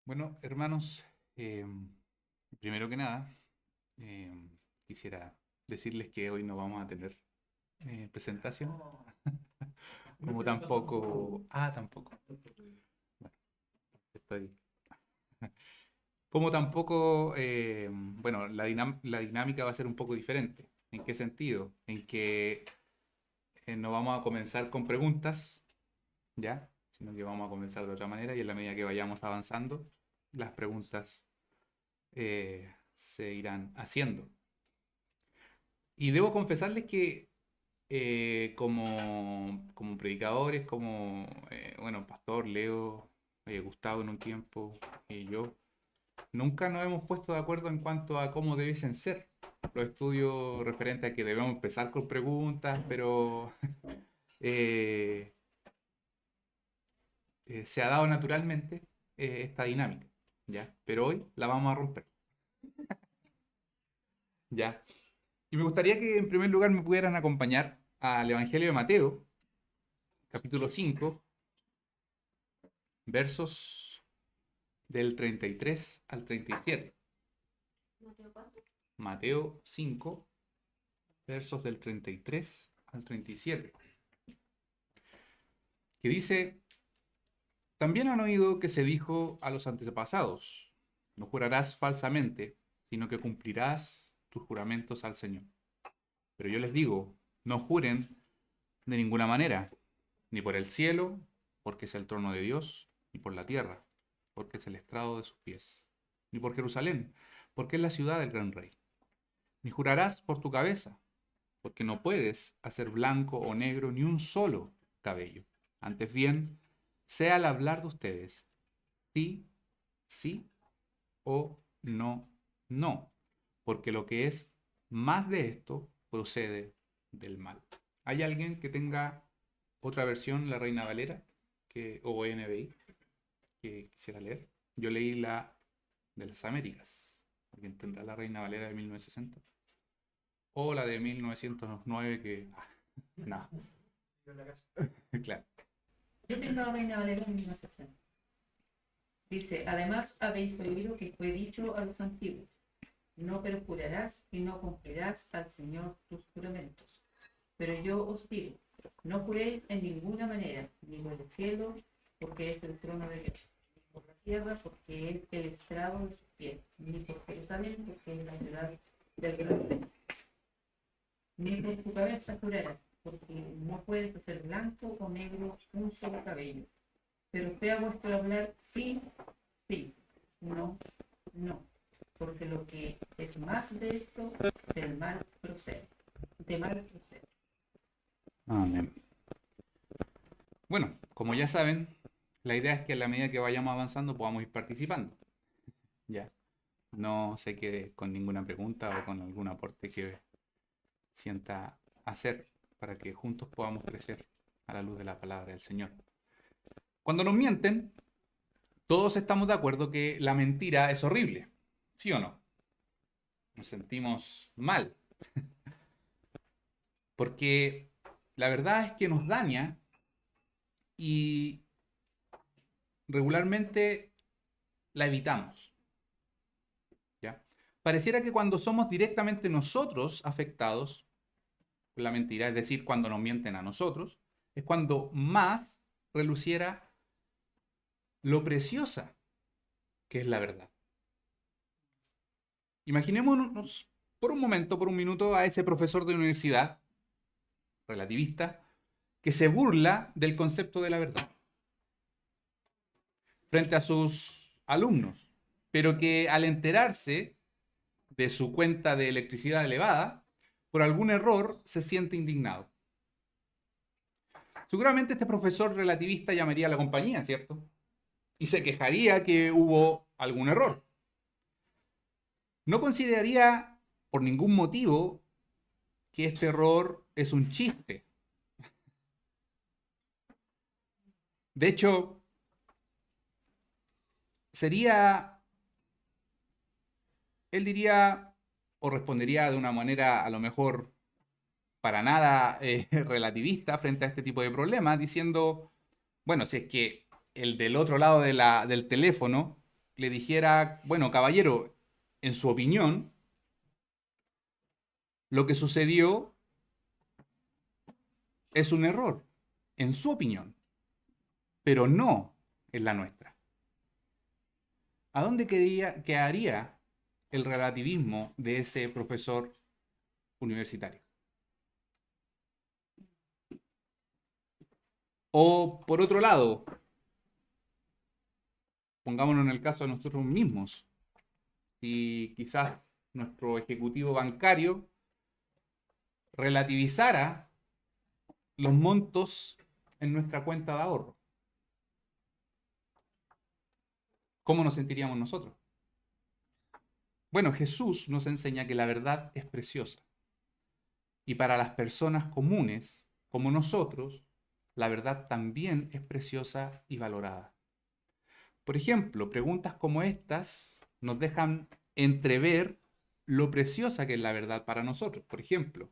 Bueno, hermanos, primero que nada, eh, quisiera decirles que hoy no vamos a tener presentación, como tampoco... Ah, tampoco. Bueno, estoy... Como tampoco, bueno, la dinámica va a ser un poco diferente. ¿En qué sentido? En que no vamos a comenzar con preguntas, ¿ya? Sino que vamos a comenzar de otra manera y en la medida que vayamos avanzando, las preguntas se irán haciendo. Y debo confesarles que como predicadores, bueno, Pastor, Leo, Gustavo en un tiempo, y yo, nunca nos hemos puesto de acuerdo en cuanto a cómo debiesen ser los estudios referentes a que debemos empezar con preguntas, pero eh, se ha dado naturalmente esta dinámica, ¿ya? Pero hoy la vamos a romper, ¿ya? Y me gustaría que en primer lugar me pudieran acompañar al Evangelio de Mateo, capítulo 5, versos del 33 al 37. Mateo 5, versos del 33 al 37. Que dice, también han oído que se dijo a los antepasados, no jurarás falsamente, sino que cumplirás tus juramentos al Señor. Pero yo les digo, no juren de ninguna manera, ni por el cielo, porque es el trono de Dios, ni por la tierra, porque es el estrado de sus pies, ni por Jerusalén, porque es la ciudad del gran rey. Ni jurarás por tu cabeza, porque no puedes hacer blanco o negro ni un solo cabello. Antes bien, sea al hablar de ustedes, sí, sí o no, no, porque lo que es más de esto procede del mal. ¿Hay alguien que tenga otra versión, la Reina Valera, o NBI, que quisiera leer? Yo leí la de las Américas. ¿Alguien tendrá la Reina Valera de 1960? O la de 1909 que... no, claro. Yo tengo a Reina Valera en 1960. Dice, además habéis oído que fue dicho a los antiguos, no perjurarás y no cumplirás al Señor tus juramentos. Pero yo os digo, no juréis en ninguna manera, ni por el cielo, porque es el trono de Dios, ni por la tierra, porque es el estrado de sus pies, ni por Jerusalén, porque es la ciudad del gran rey. Ni por tu cabeza jurarás, porque no puedes hacer blanco o negro un solo cabello. Pero sea vuestro hablar sí, sí, no, no, porque lo que es más de esto, del mal procede, de mal procede. Amén. Bueno, como ya saben, la idea es que a la medida que vayamos avanzando podamos ir participando. Ya. No se quede con ninguna pregunta o con algún aporte que sienta hacer para que juntos podamos crecer a la luz de la palabra del Señor. Cuando nos mienten, todos estamos de acuerdo que la mentira es horrible, ¿sí o no? Nos sentimos mal, porque la verdad es que nos daña y regularmente la evitamos, ¿ya? Pareciera que cuando somos directamente nosotros afectados por la mentira, es decir, cuando nos mienten a nosotros, es cuando más reluciera lo preciosa que es la verdad. Imaginémonos por un momento, por un minuto, a ese profesor de universidad relativista que se burla del concepto de la verdad frente a sus alumnos, pero que al enterarse de su cuenta de electricidad elevada, por algún error se siente indignado. Seguramente este profesor relativista llamaría a la compañía, ¿cierto? Y se quejaría que hubo algún error. No consideraría por ningún motivo que este error es un chiste. De hecho, sería, él diría o respondería de una manera a lo mejor para nada relativista frente a este tipo de problemas, diciendo, bueno, si es que el del otro lado del teléfono le dijera, bueno, caballero, en su opinión, lo que sucedió es un error, en su opinión, pero no en la nuestra. ¿A dónde quedaría el relativismo de ese profesor universitario? O por otro lado, pongámonos en el caso de nosotros mismos, si quizás nuestro ejecutivo bancario relativizara los montos en nuestra cuenta de ahorro, ¿cómo nos sentiríamos nosotros? Bueno, Jesús nos enseña que la verdad es preciosa. Y para las personas comunes, como nosotros, la verdad también es preciosa y valorada. Por ejemplo, preguntas como estas nos dejan entrever lo preciosa que es la verdad para nosotros. Por ejemplo,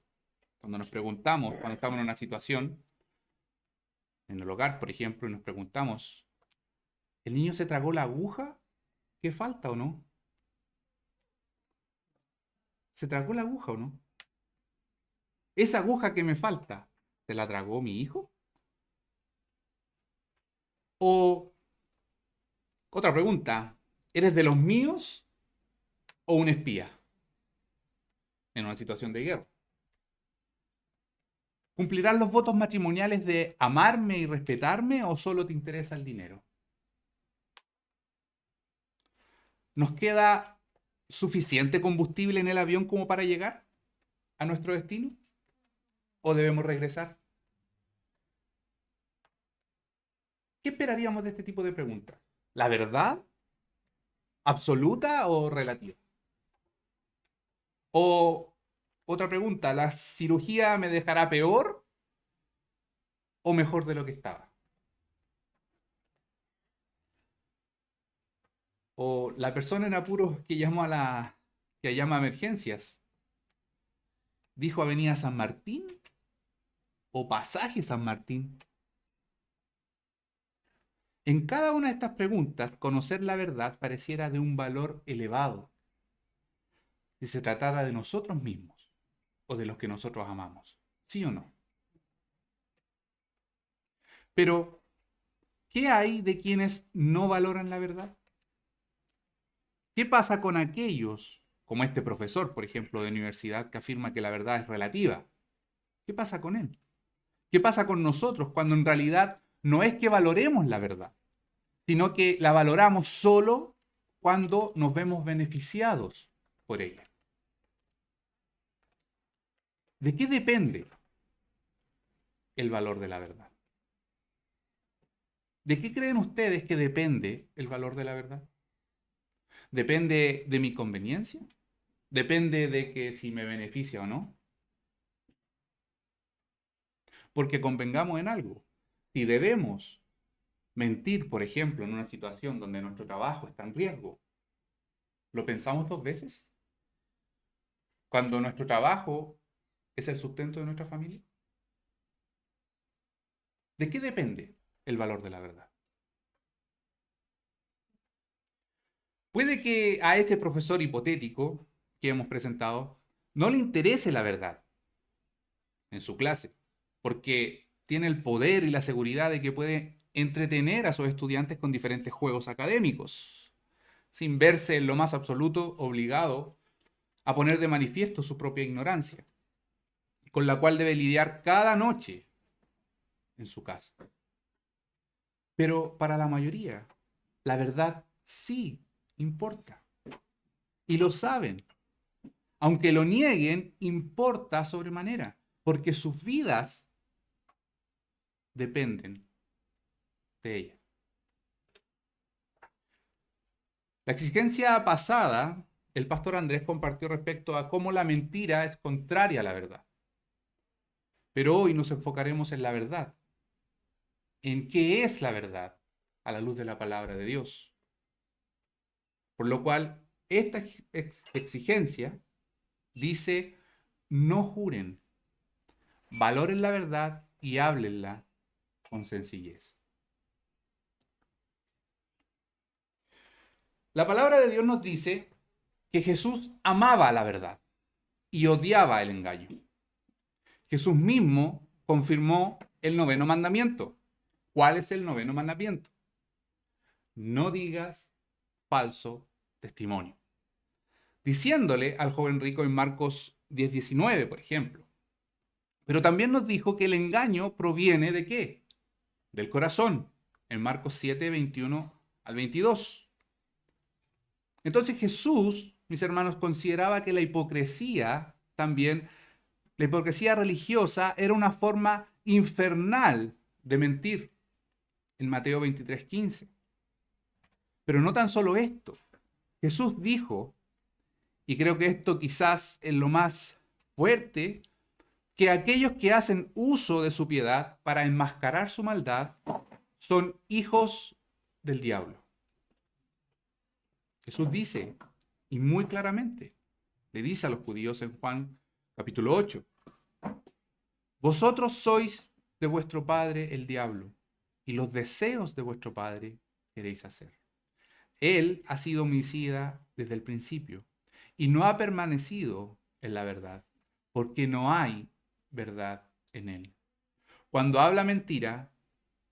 cuando nos preguntamos, cuando estamos en una situación, en el hogar, por ejemplo, y nos preguntamos, ¿el niño se tragó la aguja? ¿Qué falta o no? ¿Se tragó la aguja o no? ¿Esa aguja que me falta, se la tragó mi hijo? O otra pregunta, ¿eres de los míos o un espía en una situación de guerra? ¿Cumplirás los votos matrimoniales de amarme y respetarme o solo te interesa el dinero? ¿Nos queda suficiente combustible en el avión como para llegar a nuestro destino? ¿O debemos regresar? ¿Qué esperaríamos de este tipo de preguntas? ¿La verdad? ¿Absoluta o relativa? O otra pregunta, ¿la cirugía me dejará peor o mejor de lo que estaba? O la persona en apuros que llama a emergencias, ¿dijo Avenida San Martín o Pasaje San Martín? En cada una de estas preguntas, conocer la verdad pareciera de un valor elevado si se tratara de nosotros mismos o de los que nosotros amamos. ¿Sí o no? Pero, ¿qué hay de quienes no valoran la verdad? ¿Qué pasa con aquellos, como este profesor, por ejemplo, de universidad, que afirma que la verdad es relativa? ¿Qué pasa con él? ¿Qué pasa con nosotros cuando en realidad no es que valoremos la verdad, sino que la valoramos solo cuando nos vemos beneficiados por ella? ¿De qué depende el valor de la verdad? ¿De qué creen ustedes que depende el valor de la verdad? ¿Depende de mi conveniencia? ¿Depende de que si me beneficia o no? Porque convengamos en algo. Si debemos mentir, por ejemplo, en una situación donde nuestro trabajo está en riesgo, ¿lo pensamos dos veces? Cuando nuestro trabajo es el sustento de nuestra familia. ¿De qué depende el valor de la verdad? Puede que a ese profesor hipotético que hemos presentado no le interese la verdad en su clase, porque tiene el poder y la seguridad de que puede entretener a sus estudiantes con diferentes juegos académicos, sin verse en lo más absoluto obligado a poner de manifiesto su propia ignorancia, con la cual debe lidiar cada noche en su casa. Pero para la mayoría, la verdad sí importa. Y lo saben. Aunque lo nieguen, importa sobremanera, porque sus vidas dependen de ella. La exigencia pasada, el pastor Andrés compartió respecto a cómo la mentira es contraria a la verdad. Pero hoy nos enfocaremos en la verdad, en qué es la verdad a la luz de la palabra de Dios. Por lo cual, esta exigencia dice, no juren, valoren la verdad y háblenla con sencillez. La palabra de Dios nos dice que Jesús amaba la verdad y odiaba el engaño. Jesús mismo confirmó el noveno mandamiento. ¿Cuál es el noveno mandamiento? No digas falso testimonio. Diciéndole al joven rico en Marcos 10:19, por ejemplo. Pero también nos dijo que el engaño proviene ¿de qué? Del corazón, en Marcos 7:21 al 22. Entonces Jesús, mis hermanos, consideraba que la hipocresía también, la hipocresía religiosa era una forma infernal de mentir, en Mateo 23:15. Pero no tan solo esto. Jesús dijo, y creo que esto quizás es lo más fuerte, que aquellos que hacen uso de su piedad para enmascarar su maldad son hijos del diablo. Jesús dice, y muy claramente, le dice a los judíos en Juan capítulo 8, vosotros sois de vuestro padre el diablo, y los deseos de vuestro padre queréis hacer. Él ha sido homicida desde el principio, y no ha permanecido en la verdad, porque no hay verdad en él. Cuando habla mentira,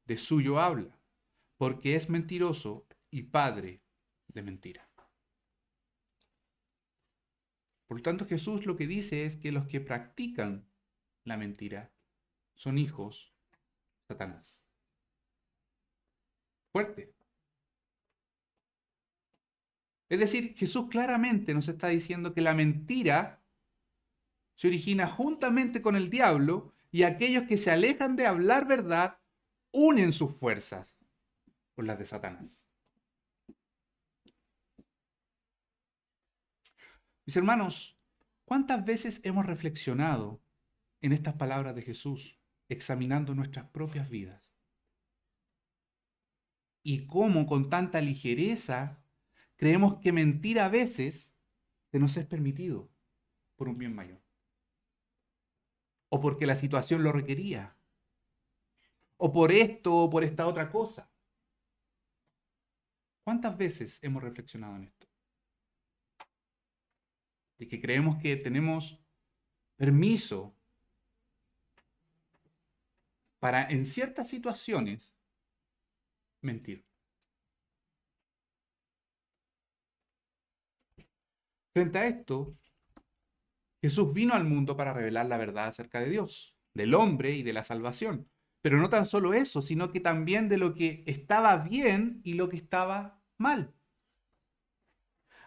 de suyo habla, porque es mentiroso y padre de mentira. Por lo tanto, Jesús lo que dice es que los que practican la mentira son hijos de Satanás. Fuerte. Es decir, Jesús claramente nos está diciendo que la mentira se origina juntamente con el diablo y aquellos que se alejan de hablar verdad unen sus fuerzas con las de Satanás. Mis hermanos, ¿cuántas veces hemos reflexionado en estas palabras de Jesús, examinando nuestras propias vidas? Y cómo con tanta ligereza creemos que mentir a veces se nos es permitido por un bien mayor. O porque la situación lo requería. O por esto o por esta otra cosa. ¿Cuántas veces hemos reflexionado en esto? De que creemos que tenemos permiso para en ciertas situaciones mentir. Frente a esto, Jesús vino al mundo para revelar la verdad acerca de Dios, del hombre y de la salvación. Pero no tan solo eso, sino que también de lo que estaba bien y lo que estaba mal.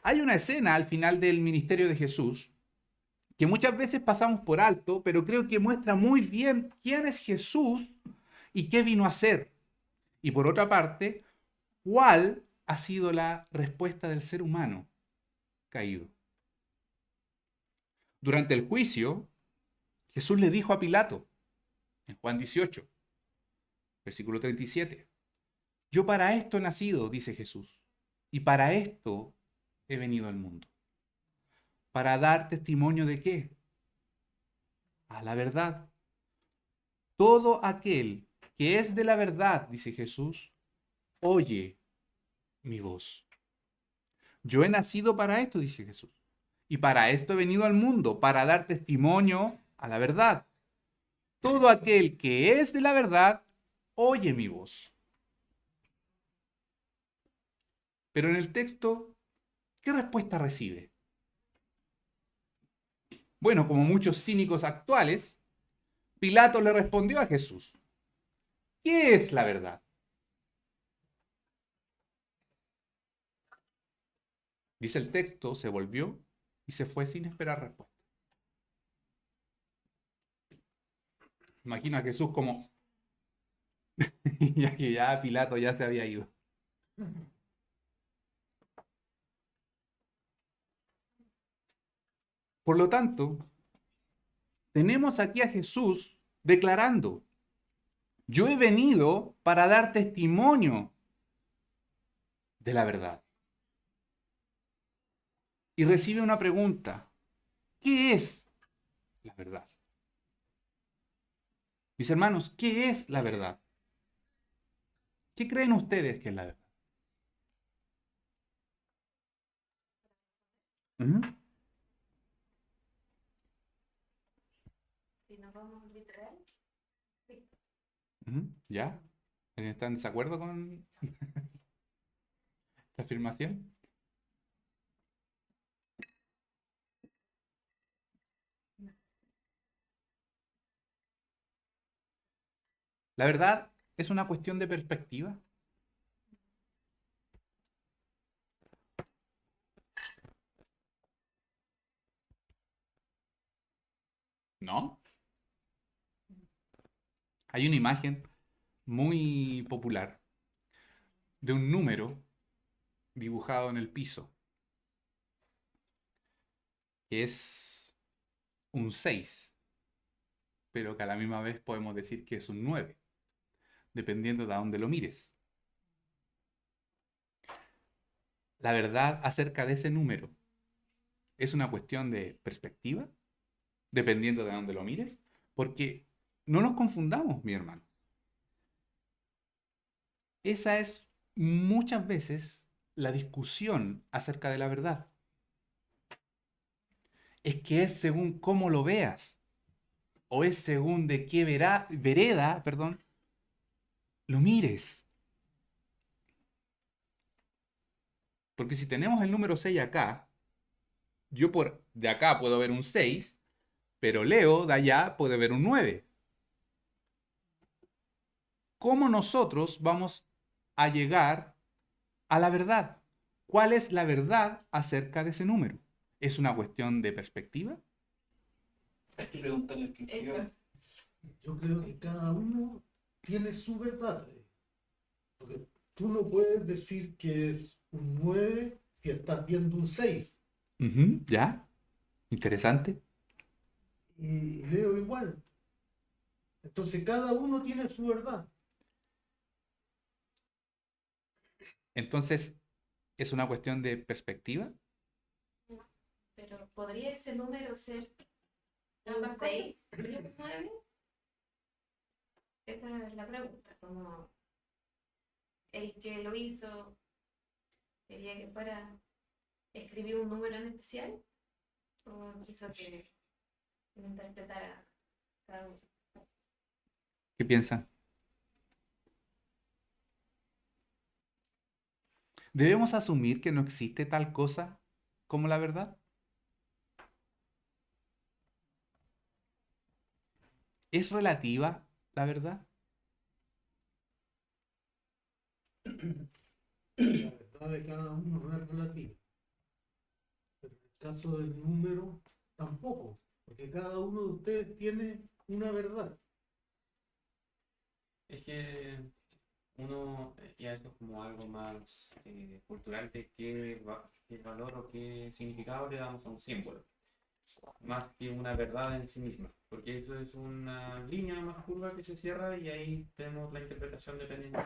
Hay una escena al final del ministerio de Jesús que muchas veces pasamos por alto, pero creo que muestra muy bien quién es Jesús y qué vino a hacer. Y por otra parte, cuál ha sido la respuesta del ser humano caído. Durante el juicio, Jesús le dijo a Pilato, en Juan 18, versículo 37, yo para esto he nacido, dice Jesús, y para esto he venido al mundo. ¿Para dar testimonio de qué? A la verdad. Todo aquel que es de la verdad, dice Jesús, oye mi voz. Yo he nacido para esto, dice Jesús. Y para esto he venido al mundo, para dar testimonio a la verdad. Todo aquel que es de la verdad, oye mi voz. Pero en el texto, ¿qué respuesta recibe? Bueno, como muchos cínicos actuales, Pilato le respondió a Jesús, ¿qué es la verdad? Dice el texto, se volvió y se fue sin esperar respuesta. Imagino a Jesús como, ya que ya Pilato ya se había ido. Por lo tanto, tenemos aquí a Jesús declarando, yo he venido para dar testimonio de la verdad. Y recibe una pregunta, ¿qué es la verdad? Mis hermanos, ¿qué es la verdad? ¿Qué creen ustedes que es la verdad? Ujú, Si nos vamos literal, sí. ujú, ¿ya? ¿Alguien está en desacuerdo con esta afirmación? La verdad es una cuestión de perspectiva, ¿no? Hay una imagen muy popular de un número dibujado en el piso, que es un 6, pero que a la misma vez podemos decir que es un 9, dependiendo de a dónde lo mires. La verdad acerca de ese número es una cuestión de perspectiva, dependiendo de a dónde lo mires, porque no nos confundamos, mi hermano. Esa es muchas veces la discusión acerca de la verdad. Es que es según cómo lo veas, o es según de qué vereda, perdón, lo mires. Porque si tenemos el número 6 acá, yo por de acá puedo ver un 6, pero Leo de allá puede ver un 9. ¿Cómo nosotros vamos a llegar a la verdad? ¿Cuál es la verdad acerca de ese número? ¿Es una cuestión de perspectiva? Hay que preguntarle al que escribió. Yo creo que cada uno tiene su verdad. Porque tú no puedes decir que es un 9 si estás viendo un 6. Ujú, ¿ya? Interesante. Y Leo igual. Entonces cada uno tiene su verdad. Entonces, ¿es una cuestión de perspectiva? No. Pero ¿podría ese número ser Ambas un cosas. 6 y un 9? Esa es la pregunta. Como el que lo hizo quería que fuera, escribió un número en especial, o quiso que lo interpretara cada uno. ¿Qué piensan? ¿Debemos asumir que no existe tal cosa como la verdad? ¿Es relativa la verdad? La verdad de cada uno no es relativa. Pero en el caso del número, tampoco. Porque cada uno de ustedes tiene una verdad. Es que uno ya eso es como algo más cultural de qué valor o qué significado le damos a un símbolo, más que una verdad en sí misma, porque eso es una línea más curva que se cierra y ahí tenemos la interpretación dependiendo.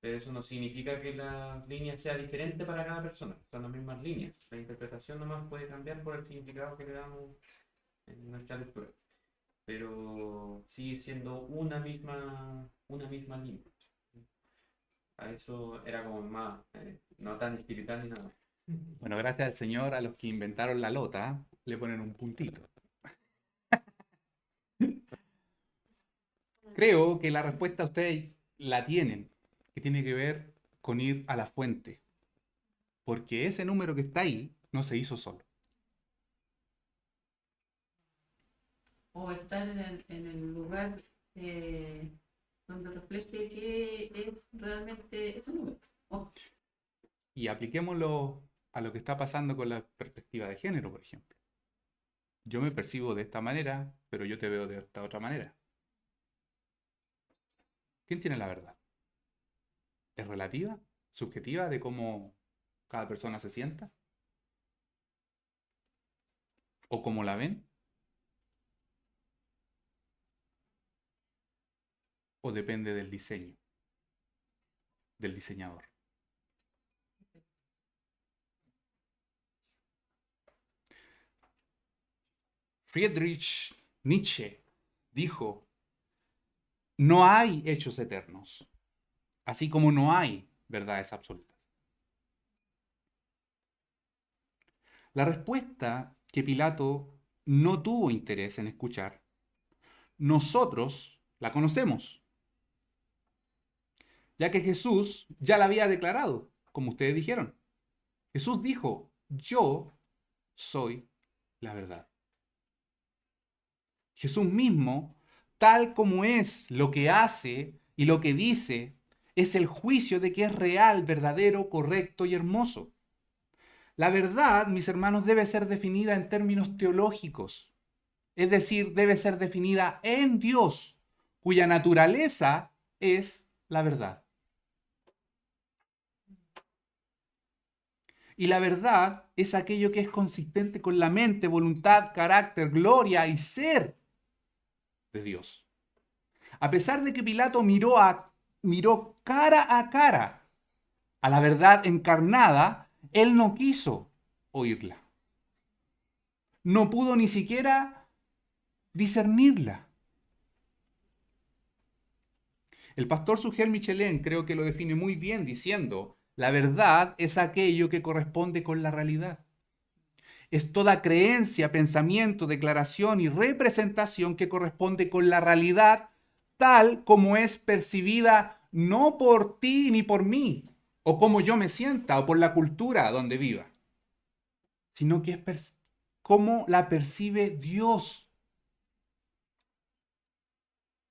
Pero eso no significa que la línea sea diferente para cada persona, son las mismas líneas. La interpretación nomás puede cambiar por el significado que le damos en nuestra lectura, pero sigue siendo una misma línea. A eso era como más, no tan espiritual ni nada. Bueno, gracias al Señor, a los que inventaron la lota, le ponen un puntito. Creo que la respuesta ustedes la tienen, que tiene que ver con ir a la fuente, porque ese número que está ahí no se hizo solo. O estar en el lugar donde refleje que es realmente ese número. Oh, Y apliquémoslo a lo que está pasando con la perspectiva de género, por ejemplo. Yo me percibo de esta manera, pero yo te veo de esta otra manera. ¿Quién tiene la verdad? ¿Es relativa? ¿Subjetiva de cómo cada persona se sienta? ¿O cómo la ven? ¿O depende del diseño, del diseñador? Friedrich Nietzsche dijo, no hay hechos eternos, así como no hay verdades absolutas. La respuesta que Pilato no tuvo interés en escuchar, nosotros la conocemos, ya que Jesús ya la había declarado, como ustedes dijeron. Jesús dijo, yo soy la verdad. Jesús mismo, tal como es lo que hace y lo que dice, es el juicio de que es real, verdadero, correcto y hermoso. La verdad, mis hermanos, debe ser definida en términos teológicos, es decir, debe ser definida en Dios, cuya naturaleza es la verdad. Y la verdad es aquello que es consistente con la mente, voluntad, carácter, gloria y ser de Dios. A pesar de que Pilato miró cara a la verdad encarnada, él no quiso oírla. No pudo ni siquiera discernirla. El pastor Sugel Michelin creo que lo define muy bien diciendo, la verdad es aquello que corresponde con la realidad. Es toda creencia, pensamiento, declaración y representación que corresponde con la realidad tal como es percibida no por ti ni por mí, o como yo me sienta, o por la cultura donde viva, sino que es como la percibe Dios.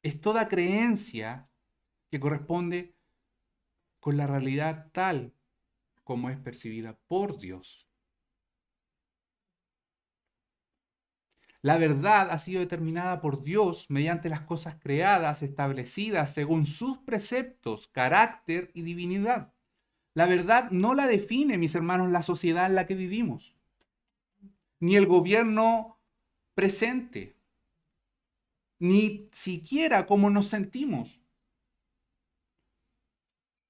Es toda creencia que corresponde con la realidad tal como es percibida por Dios. La verdad ha sido determinada por Dios mediante las cosas creadas, establecidas según sus preceptos, carácter y divinidad. La verdad no la define, mis hermanos, la sociedad en la que vivimos, ni el gobierno presente, ni siquiera cómo nos sentimos.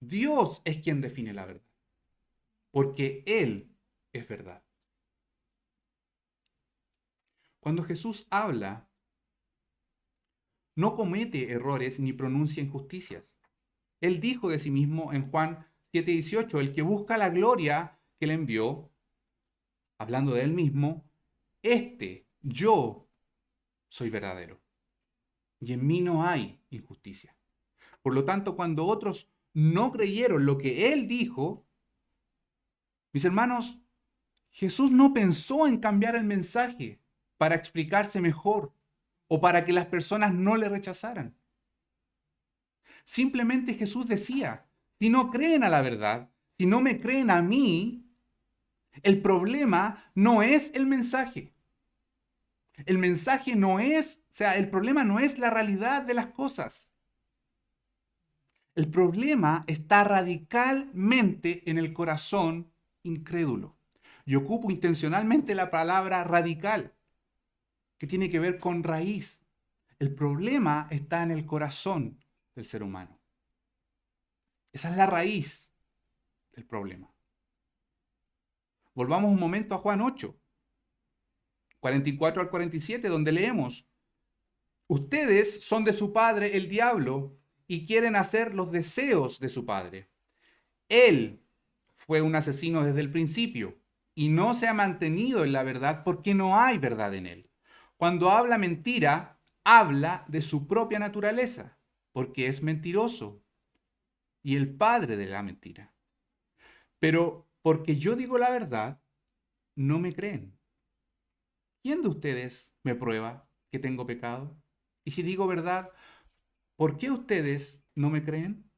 Dios es quien define la verdad, porque Él es verdad. Cuando Jesús habla, no comete errores ni pronuncia injusticias. Él dijo de sí mismo en Juan 7:18, el que busca la gloria que le envió, hablando de él mismo, yo soy verdadero. Y en mí no hay injusticia. Por lo tanto, cuando otros no creyeron lo que él dijo, mis hermanos, Jesús no pensó en cambiar el mensaje para explicarse mejor o para que las personas no le rechazaran. Simplemente Jesús decía, si no creen a la verdad, si no me creen a mí, el problema no es el mensaje. El mensaje no es, el problema no es la realidad de las cosas. El problema está radicalmente en el corazón incrédulo. Y ocupo intencionalmente la palabra radical, que tiene que ver con raíz. El problema está en el corazón del ser humano. Esa es la raíz del problema. Volvamos un momento a Juan 8, 44 al 47, donde leemos, ustedes son de su padre el diablo y quieren hacer los deseos de su padre. Él fue un asesino desde el principio y no se ha mantenido en la verdad porque no hay verdad en él. Cuando habla mentira, habla de su propia naturaleza, porque es mentiroso y el padre de la mentira. Pero porque yo digo la verdad, no me creen. ¿Quién de ustedes me prueba que tengo pecado? Y si digo verdad, ¿por qué ustedes no me creen?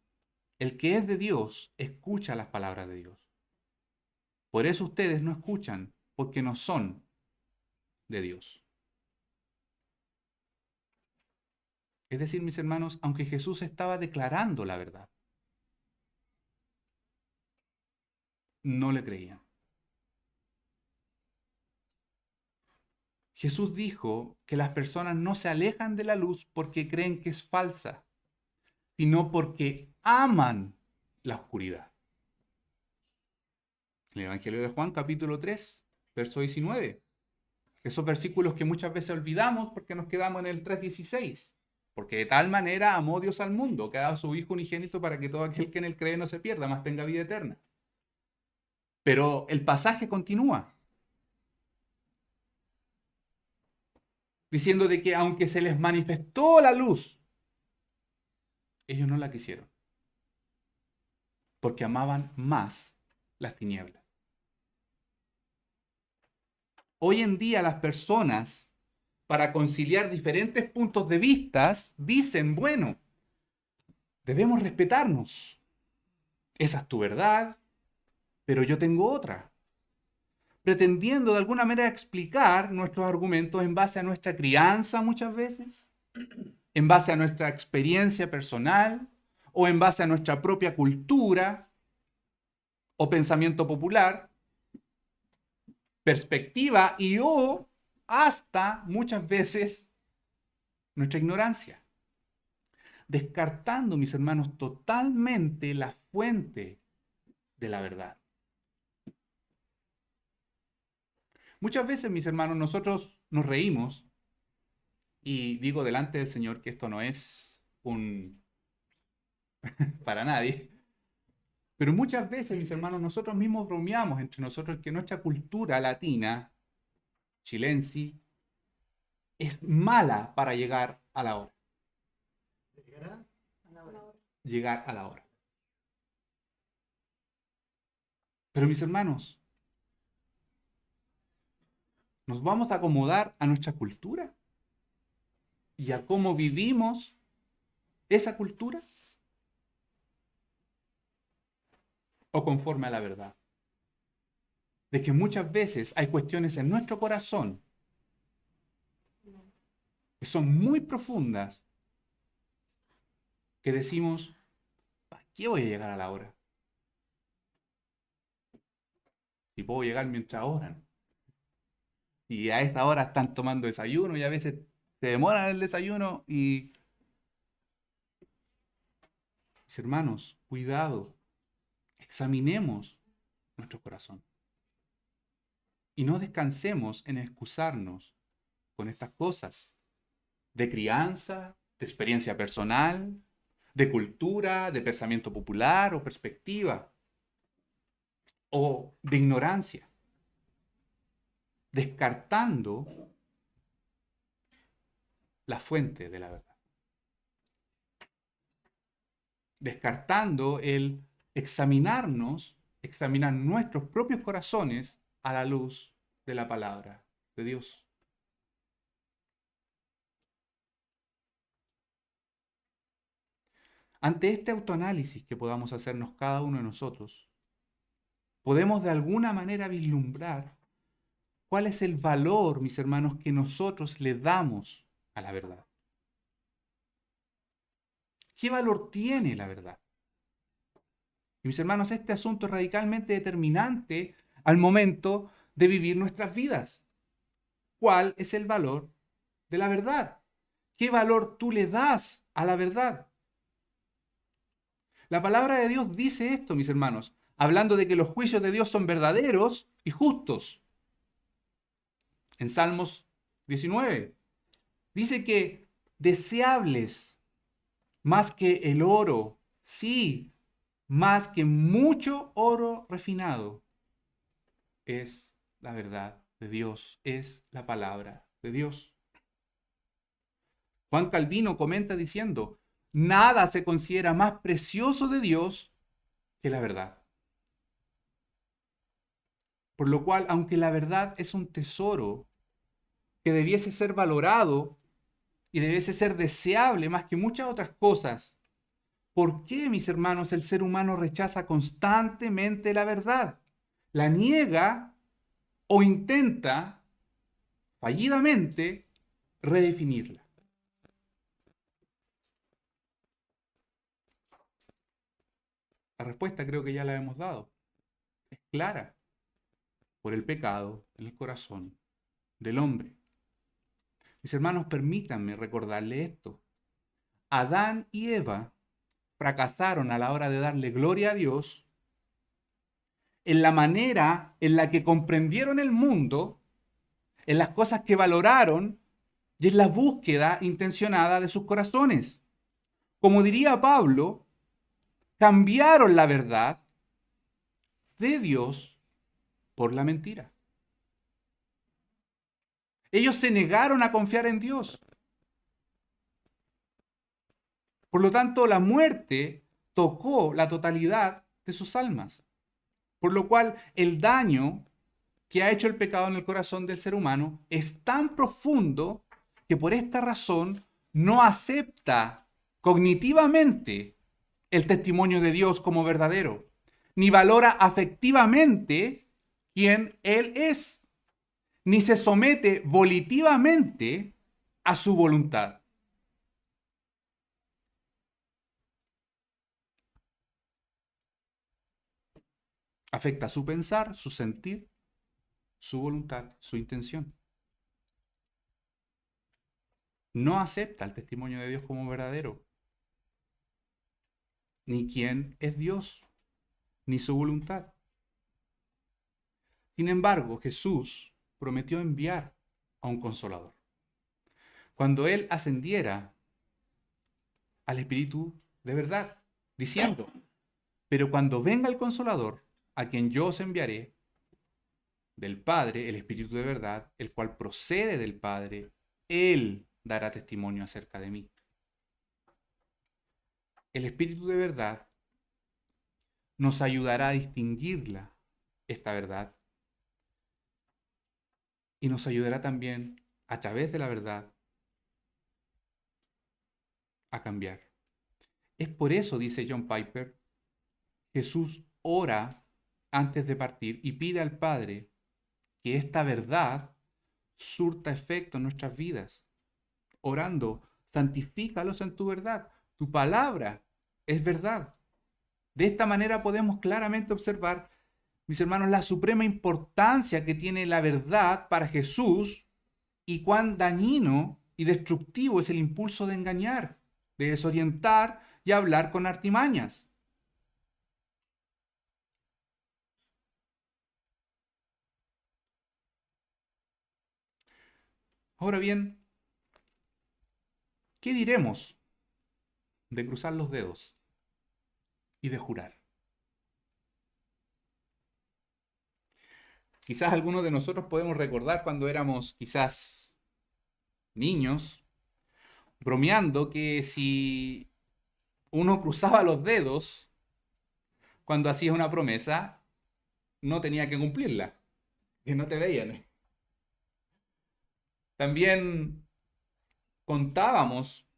El que es de Dios escucha las palabras de Dios. Por eso ustedes no escuchan, porque no son de Dios. Es decir, mis hermanos, aunque Jesús estaba declarando la verdad, no le creían. Jesús dijo que las personas no se alejan de la luz porque creen que es falsa, sino porque aman la oscuridad. El Evangelio de Juan, capítulo 3, verso 19. Esos versículos que muchas veces olvidamos porque nos quedamos en el 3:16. Porque de tal manera amó Dios al mundo, que ha dado a su Hijo unigénito para que todo aquel que en él cree no se pierda, mas tenga vida eterna. Pero el pasaje continúa. diciendo de que aunque se les manifestó la luz, ellos no la quisieron, porque amaban más las tinieblas. Hoy en día las personas, para conciliar diferentes puntos de vista, dicen, bueno, debemos respetarnos. Esa es tu verdad, pero yo tengo otra. Pretendiendo de alguna manera explicar nuestros argumentos en base a nuestra crianza muchas veces, en base a nuestra experiencia personal o en base a nuestra propia cultura o pensamiento popular, perspectiva y o hasta muchas veces nuestra ignorancia. Descartando, mis hermanos, totalmente la fuente de la verdad. Muchas veces, mis hermanos, nosotros nos reímos y digo delante del Señor que esto no es para nadie, pero muchas veces, mis hermanos, nosotros mismos bromeamos entre nosotros que nuestra cultura latina, chilense, es mala para llegar a la hora. ¿Llegará? Llegar a la hora. Pero mis hermanos, ¿nos vamos a acomodar a nuestra cultura? ¿Y a cómo vivimos esa cultura? ¿O conforme a la verdad? De que muchas veces hay cuestiones en nuestro corazón que son muy profundas que decimos, ¿para qué voy a llegar a la hora? Si puedo llegar mientras oran. Y a esa hora están tomando desayuno y a veces se demoran el desayuno y... Mis hermanos, cuidado, examinemos nuestro corazón. Y no descansemos en excusarnos con estas cosas de crianza, de experiencia personal, de cultura, de pensamiento popular o perspectiva, o de ignorancia, descartando la fuente de la verdad, descartando el examinarnos, examinar nuestros propios corazones a la luz de la palabra de Dios. Ante este autoanálisis que podamos hacernos cada uno de nosotros, podemos de alguna manera vislumbrar cuál es el valor, mis hermanos, que nosotros le damos a la verdad. ¿Qué valor tiene la verdad? Y mis hermanos, este asunto es radicalmente determinante al momento de vivir nuestras vidas. ¿Cuál es el valor de la verdad? ¿Qué valor tú le das a la verdad? La palabra de Dios dice esto, mis hermanos, hablando de que los juicios de Dios son verdaderos y justos. En Salmos 19 dice que deseables más que el oro, sí, más que mucho oro refinado, es la verdad de Dios, es la palabra de Dios. Juan Calvino comenta diciendo, nada se considera más precioso de Dios que la verdad. Por lo cual, aunque la verdad es un tesoro que debiese ser valorado y debiese ser deseable más que muchas otras cosas, ¿por qué, mis hermanos, el ser humano rechaza constantemente la verdad? La niega o intenta fallidamente redefinirla. La respuesta creo que ya la hemos dado. Es clara. Por el pecado en el corazón del hombre. Mis hermanos, permítanme recordarle esto. Adán y Eva fracasaron a la hora de darle gloria a Dios en la manera en la que comprendieron el mundo, en las cosas que valoraron y en la búsqueda intencionada de sus corazones. Como diría Pablo, cambiaron la verdad de Dios por la mentira. Ellos se negaron a confiar en Dios. Por lo tanto, la muerte tocó la totalidad de sus almas. Por lo cual, el daño que ha hecho el pecado en el corazón del ser humano es tan profundo que por esta razón no acepta cognitivamente el testimonio de Dios como verdadero, ni valora afectivamente quién Él es, ni se somete volitivamente a su voluntad. Afecta su pensar, su sentir, su voluntad, su intención. No acepta el testimonio de Dios como verdadero, ni quién es Dios, ni su voluntad. Sin embargo, Jesús prometió enviar a un consolador. Cuando Él ascendiera al Espíritu de verdad, diciendo, pero cuando venga el consolador, a quien yo os enviaré, del Padre, el Espíritu de verdad, el cual procede del Padre, Él dará testimonio acerca de mí. El Espíritu de verdad nos ayudará a distinguirla, esta verdad, y nos ayudará también, a través de la verdad, a cambiar. Es por eso, dice John Piper, Jesús ora antes de partir y pide al Padre que esta verdad surta efecto en nuestras vidas. Orando, santifícalos en tu verdad. Tu palabra es verdad. De esta manera podemos claramente observar, mis hermanos, la suprema importancia que tiene la verdad para Jesús y cuán dañino y destructivo es el impulso de engañar, de desorientar y hablar con artimañas. Ahora bien, ¿qué diremos de cruzar los dedos y de jurar? Quizás algunos de nosotros podemos recordar cuando éramos quizás niños, bromeando que si uno cruzaba los dedos cuando hacía una promesa, no tenía que cumplirla, que no te veían. También contábamos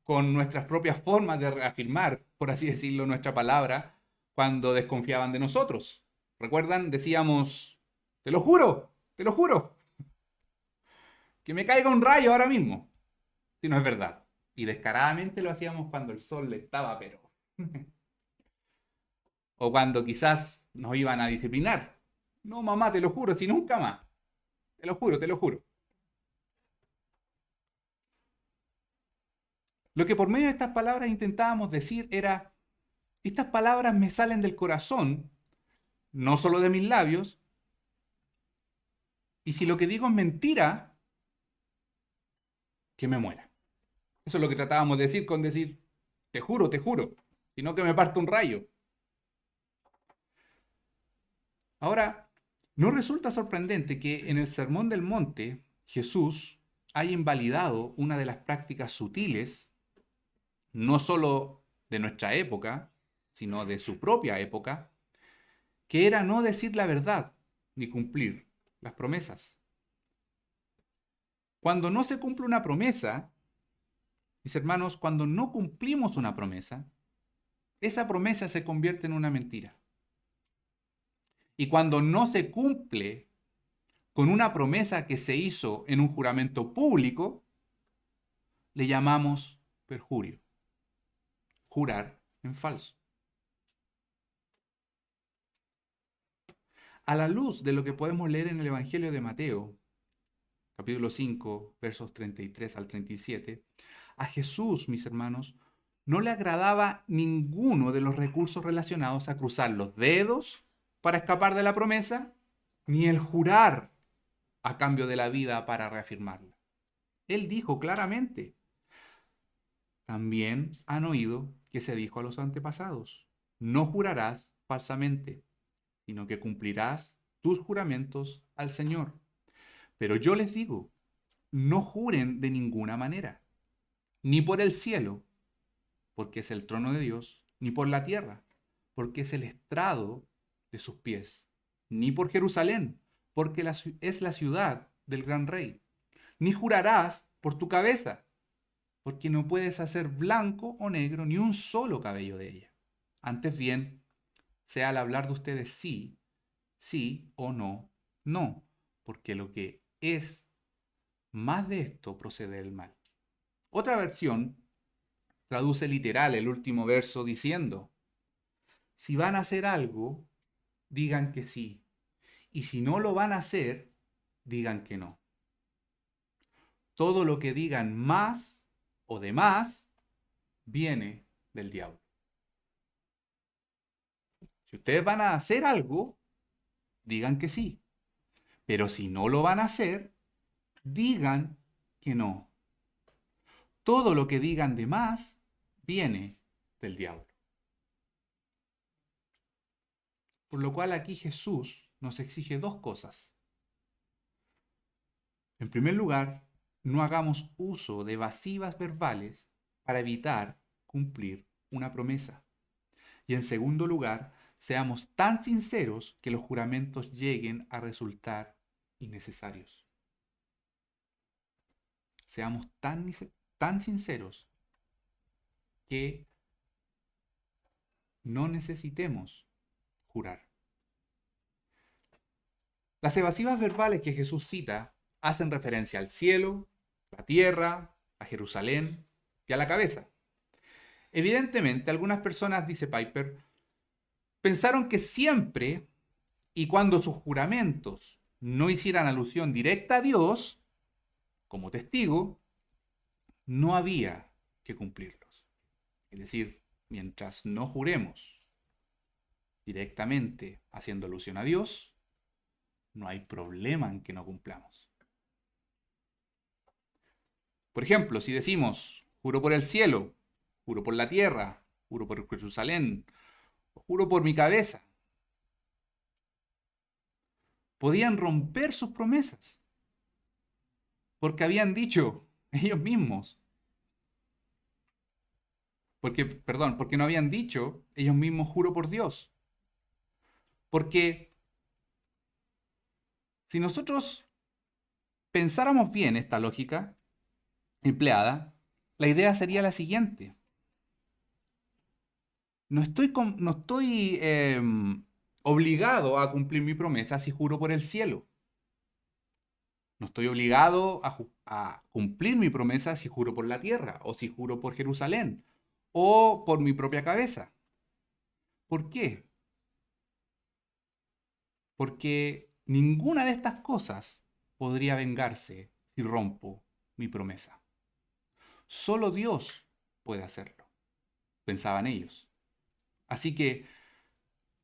con nuestras propias formas de reafirmar, por así decirlo, nuestra palabra cuando desconfiaban de nosotros. ¿Recuerdan? Decíamos, te lo juro, que me caiga un rayo ahora mismo, si no es verdad. Y descaradamente lo hacíamos cuando el sol estaba, pero... o cuando quizás nos iban a disciplinar. No, mamá, te lo juro, si nunca más. Te lo juro, te lo juro. Lo que por medio de estas palabras intentábamos decir era, estas palabras me salen del corazón, no solo de mis labios, y si lo que digo es mentira, que me muera. Eso es lo que tratábamos de decir con decir, te juro, sino que me parte un rayo. Ahora, ¿no resulta sorprendente que en el Sermón del Monte Jesús haya invalidado una de las prácticas sutiles, no solo de nuestra época, sino de su propia época, que era no decir la verdad ni cumplir las promesas? Cuando no se cumple una promesa, mis hermanos, cuando no cumplimos una promesa, esa promesa se convierte en una mentira. Y cuando no se cumple con una promesa que se hizo en un juramento público, le llamamos perjurio. Jurar en falso. A la luz de lo que podemos leer en el Evangelio de Mateo, capítulo 5, versos 33 al 37, a Jesús, mis hermanos, no le agradaba ninguno de los recursos relacionados a cruzar los dedos para escapar de la promesa, ni el jurar a cambio de la vida para reafirmarla. Él dijo claramente, también han oído que se dijo a los antepasados, no jurarás falsamente, sino que cumplirás tus juramentos al Señor. Pero yo les digo no juren de ninguna manera, ni por el cielo, porque es el trono de Dios, ni por la tierra, porque es el estrado de sus pies, ni por Jerusalén, porque es la ciudad del gran rey. Ni jurarás por tu cabeza, porque no puedes hacer blanco o negro ni un solo cabello de ella. Antes bien, sea al hablar de ustedes sí, sí o no, no, porque lo que es más de esto procede del mal. Otra versión traduce literal el último verso diciendo: si van a hacer algo, digan que sí, y si no lo van a hacer, digan que no. Todo lo que digan más o de más viene del diablo. Si ustedes van a hacer algo, digan que sí. Pero si no lo van a hacer, digan que no. Todo lo que digan de más viene del diablo. Por lo cual aquí Jesús nos exige dos cosas. En primer lugar, no hagamos uso de evasivas verbales para evitar cumplir una promesa. Y en segundo lugar, seamos tan sinceros que los juramentos lleguen a resultar innecesarios. Seamos tan sinceros que no necesitemos jurar. Las evasivas verbales que Jesús cita hacen referencia al cielo, la tierra, a Jerusalén y a la cabeza. Evidentemente, algunas personas, dice Piper, pensaron que siempre y cuando sus juramentos no hicieran alusión directa a Dios, como testigo, no había que cumplirlos. Es decir, mientras no juremos directamente haciendo alusión a Dios, no hay problema en que no cumplamos. Por ejemplo, si decimos, juro por el cielo, juro por la tierra, juro por Jerusalén, juro por mi cabeza, podían romper sus promesas, porque habían dicho ellos mismos, porque no habían dicho ellos mismos juro por Dios. Porque si nosotros pensáramos bien esta lógica empleada, la idea sería la siguiente. No estoy obligado a cumplir mi promesa si juro por el cielo. No estoy obligado a cumplir mi promesa si juro por la tierra, o si juro por Jerusalén, o por mi propia cabeza. ¿Por qué? Porque ninguna de estas cosas podría vengarse si rompo mi promesa. Solo Dios puede hacerlo, pensaban ellos. Así que,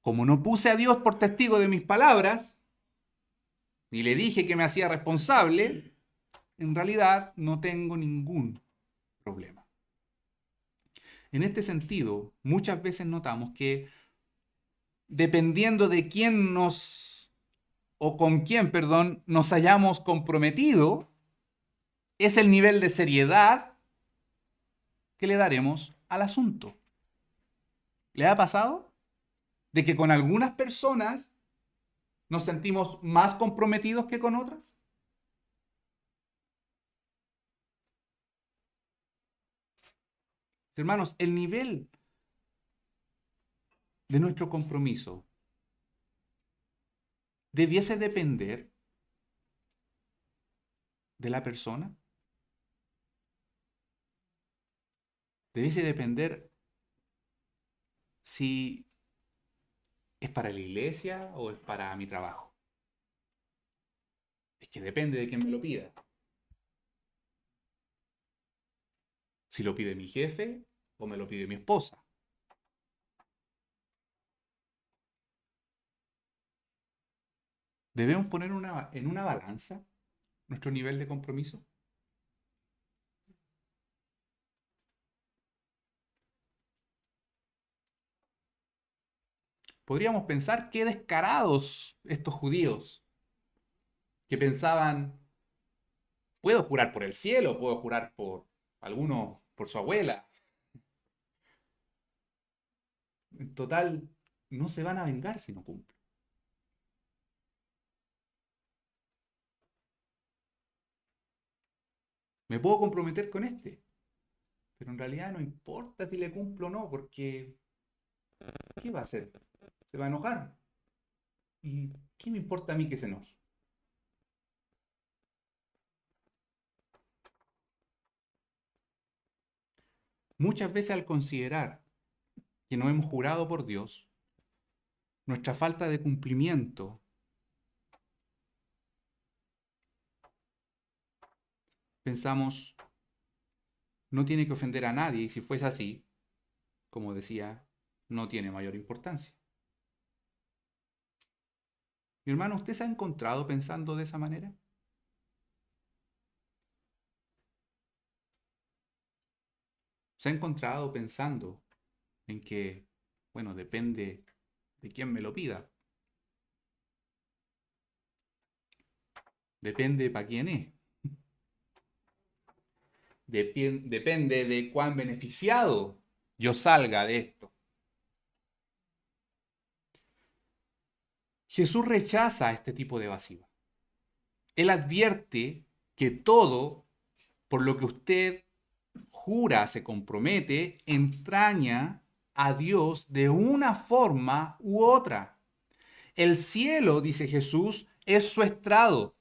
como no puse a Dios por testigo de mis palabras, ni le dije que me hacía responsable, en realidad no tengo ningún problema. En este sentido, muchas veces notamos que dependiendo de quién o con quién, perdón, nos hayamos comprometido, es el nivel de seriedad que le daremos al asunto. ¿Le ha pasado? De que con algunas personas nos sentimos más comprometidos que con otras. Hermanos, el nivel de nuestro compromiso debiese depender de la persona. Debiese depender si es para la iglesia o es para mi trabajo. Es que depende de quién me lo pida. Si lo pide mi jefe o me lo pide mi esposa. ¿Debemos poner en una balanza nuestro nivel de compromiso? Podríamos pensar qué descarados estos judíos que pensaban Puedo jurar por el cielo, puedo jurar por alguno, por su abuela. En total, no se van a vengar si no cumplo. Me puedo comprometer con este, pero en realidad no importa si le cumplo o no, porque ¿qué va a hacer? Se va a enojar. ¿Y qué me importa a mí que se enoje? Muchas veces al considerar que no hemos jurado por Dios, nuestra falta de cumplimiento, pensamos, no tiene que ofender a nadie, y si fuese así, como decía, no tiene mayor importancia. Mi hermano, ¿usted se ha encontrado pensando de esa manera? ¿Se ha encontrado pensando en que, bueno, depende de quién me lo pida? Depende para quién es. Depende de cuán beneficiado yo salga de esto. Jesús rechaza este tipo de evasiva. Él advierte que todo por lo que usted jura, se compromete, entraña a Dios de una forma u otra. El cielo, dice Jesús, es su estrado.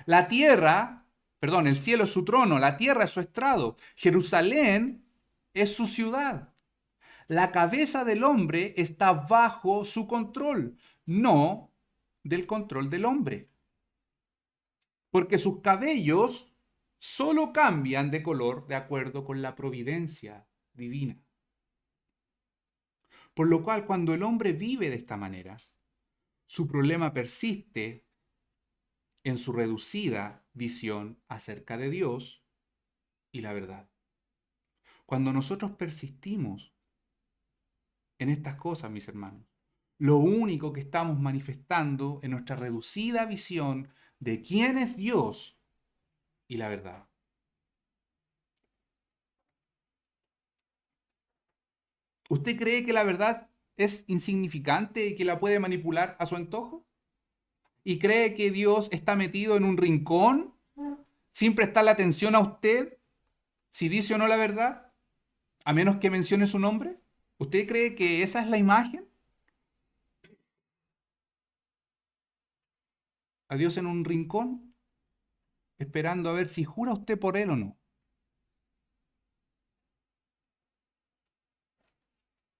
La tierra, perdón, el cielo es su trono, la tierra es su estrado. Jerusalén es su ciudad. La cabeza del hombre está bajo su control, no del control del hombre. Porque sus cabellos solo cambian de color de acuerdo con la providencia divina. Por lo cual, cuando el hombre vive de esta manera, su problema persiste en su reducida visión acerca de Dios y la verdad. Cuando nosotros persistimos en estas cosas, mis hermanos, lo único que estamos manifestando es nuestra reducida visión de quién es Dios y la verdad. ¿Usted cree que la verdad es insignificante y que la puede manipular a su antojo? ¿Y cree que Dios está metido en un rincón sin prestarle atención a usted si dice o no la verdad, a menos que mencione su nombre? ¿Usted cree que esa es la imagen? ¿A Dios en un rincón, esperando a ver si jura usted por él o no?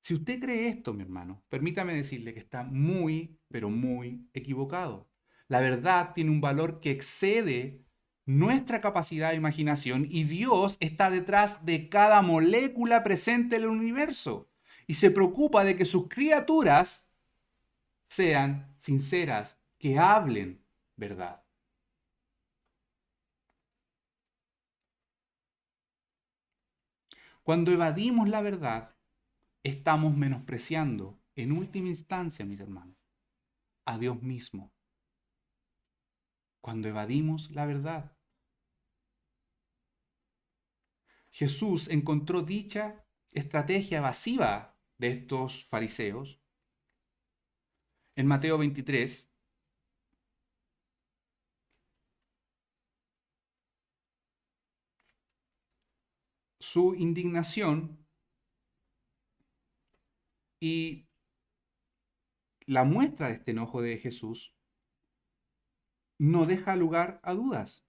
Si usted cree esto, mi hermano, permítame decirle que está muy, pero muy equivocado. La verdad tiene un valor que excede nuestra capacidad de imaginación y Dios está detrás de cada molécula presente en el universo y se preocupa de que sus criaturas sean sinceras, que hablen verdad. Cuando evadimos la verdad, estamos menospreciando, en última instancia, mis hermanos, a Dios mismo. Cuando evadimos la verdad. Jesús encontró dicha estrategia evasiva de estos fariseos en Mateo 23. Su indignación y la muestra de este enojo de Jesús no deja lugar a dudas.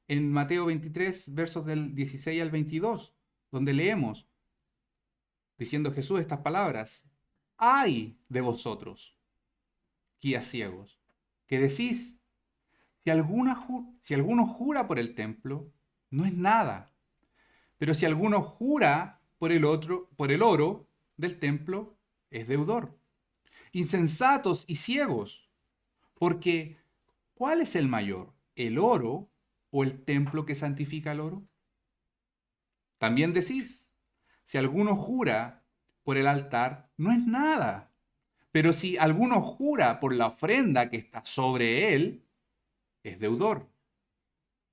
En Mateo 23, versos del 16 al 22, donde leemos, diciendo Jesús estas palabras: ¡ay de vosotros, guías ciegos, que decís, si alguno jura por el templo, no es nada, pero si alguno jura por el oro del templo, es deudor! Insensatos y ciegos, porque ¿cuál es el mayor, el oro o el templo que santifica el oro? También decís, si alguno jura por el altar, no es nada, pero si alguno jura por la ofrenda que está sobre él, es deudor.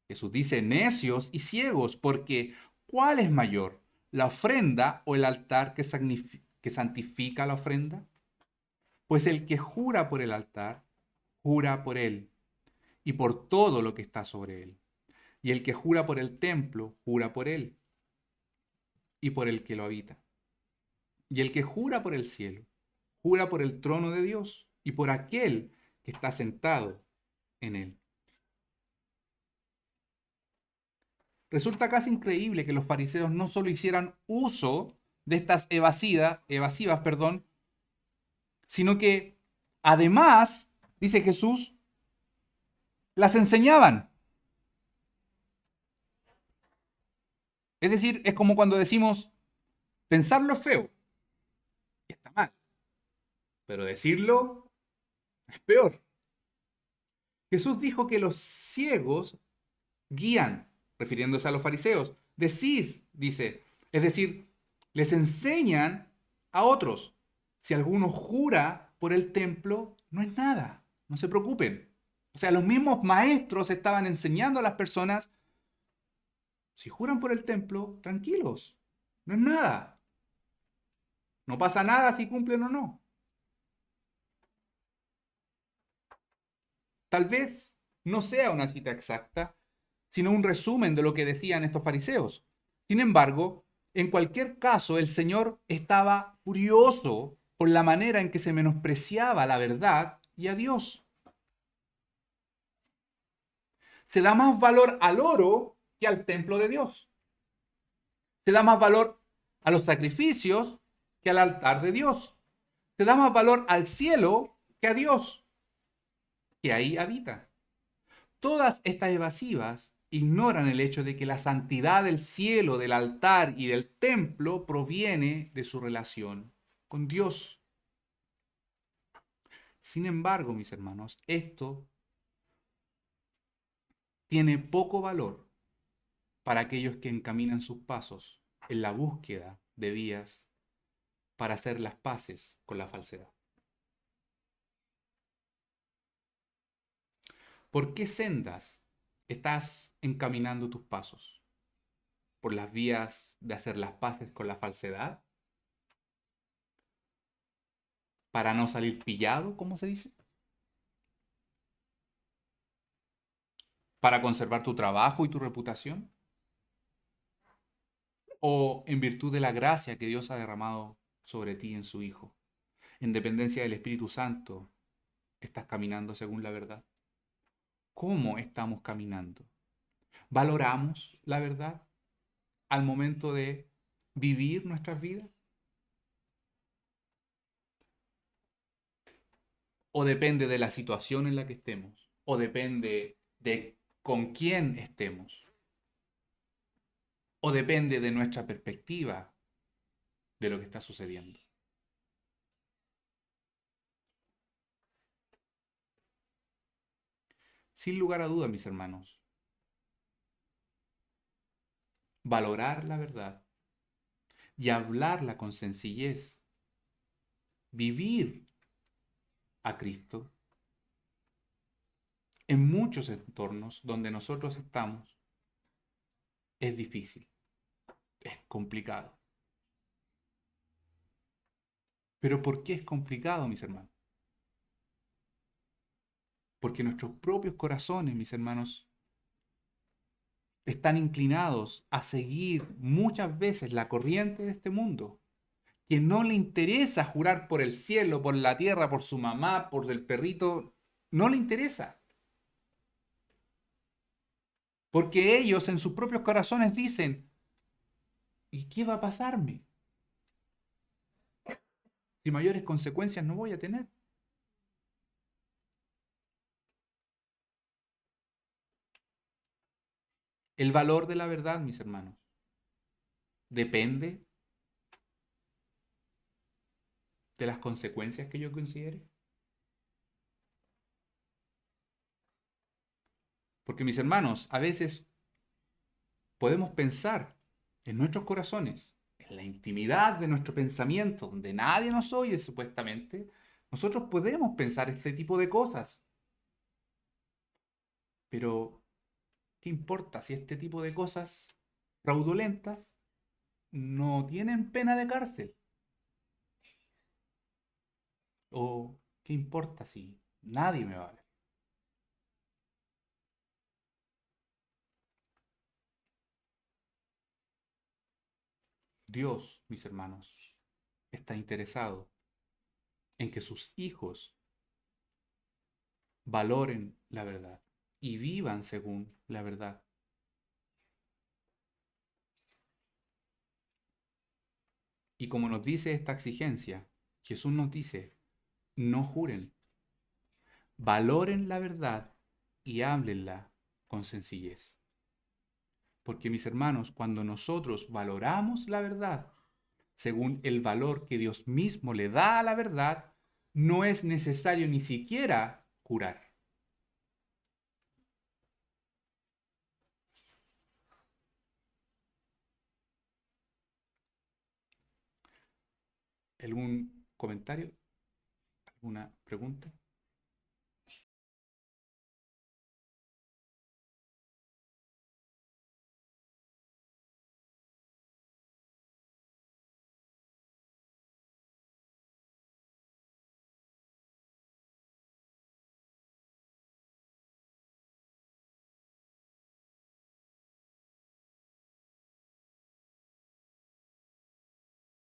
Jesús dice necios y ciegos, porque ¿cuál es mayor? ¿La ofrenda o el altar que santifica la ofrenda? Pues el que jura por el altar, jura por él y por todo lo que está sobre él. Y el que jura por el templo, jura por él y por el que lo habita. Y el que jura por el cielo, jura por el trono de Dios y por aquel que está sentado en él. Resulta casi increíble que los fariseos no solo hicieran uso de estas evasivas, sino que además, dice Jesús, las enseñaban. Es decir, es como cuando decimos, pensarlo es feo, y está mal, pero decirlo es peor. Jesús dijo que los ciegos guían, refiriéndose a los fariseos. Decís, dice, es decir, les enseñan a otros. Si alguno jura por el templo, no es nada, no se preocupen. O sea, los mismos maestros estaban enseñando a las personas, si juran por el templo, tranquilos, no es nada. No pasa nada si cumplen o no. Tal vez no sea una cita exacta, sino un resumen de lo que decían estos fariseos. Sin embargo, en cualquier caso, el Señor estaba furioso por la manera en que se menospreciaba la verdad y a Dios. Se da más valor al oro que al templo de Dios. Se da más valor a los sacrificios que al altar de Dios. Se da más valor al cielo que a Dios, que ahí habita. Todas estas evasivas ignoran el hecho de que la santidad del cielo, del altar y del templo proviene de su relación con Dios. Sin embargo, mis hermanos, esto tiene poco valor para aquellos que encaminan sus pasos en la búsqueda de vías para hacer las paces con la falsedad. ¿Por qué sendas estás encaminando tus pasos? ¿Por las vías de hacer las paces con la falsedad? ¿Para no salir pillado, como se dice? ¿Para conservar tu trabajo y tu reputación? ¿O en virtud de la gracia que Dios ha derramado sobre ti en su Hijo? En dependencia del Espíritu Santo, ¿estás caminando según la verdad? ¿Cómo estamos caminando? ¿Valoramos la verdad al momento de vivir nuestras vidas? ¿O depende de la situación en la que estemos? ¿O depende de con quién estemos? ¿O depende de nuestra perspectiva de lo que está sucediendo? Sin lugar a dudas, mis hermanos, valorar la verdad y hablarla con sencillez, vivir a Cristo en muchos entornos donde nosotros estamos, es difícil, es complicado. ¿Pero por qué es complicado, mis hermanos? Porque nuestros propios corazones, mis hermanos, están inclinados a seguir muchas veces la corriente de este mundo, que no le interesa jurar por el cielo, por la tierra, por su mamá, por el perrito, no le interesa. Porque ellos en sus propios corazones dicen, ¿y qué va a pasarme? Si mayores consecuencias no voy a tener. El valor de la verdad, mis hermanos, depende de las consecuencias que yo considere. Porque, mis hermanos, a veces podemos pensar en nuestros corazones, en la intimidad de nuestro pensamiento, donde nadie nos oye supuestamente, nosotros podemos pensar este tipo de cosas. Pero ¿Qué importa si este tipo de cosas fraudulentas no tienen pena de cárcel? ¿O qué importa si nadie me va a ver? Dios, mis hermanos, está interesado en que sus hijos valoren la verdad y vivan según la verdad. Y como nos dice esta exigencia, Jesús nos dice, no juren, valoren la verdad y háblenla con sencillez. Porque mis hermanos, cuando nosotros valoramos la verdad, según el valor que Dios mismo le da a la verdad, no es necesario ni siquiera jurar. ¿Algún comentario? ¿Alguna pregunta?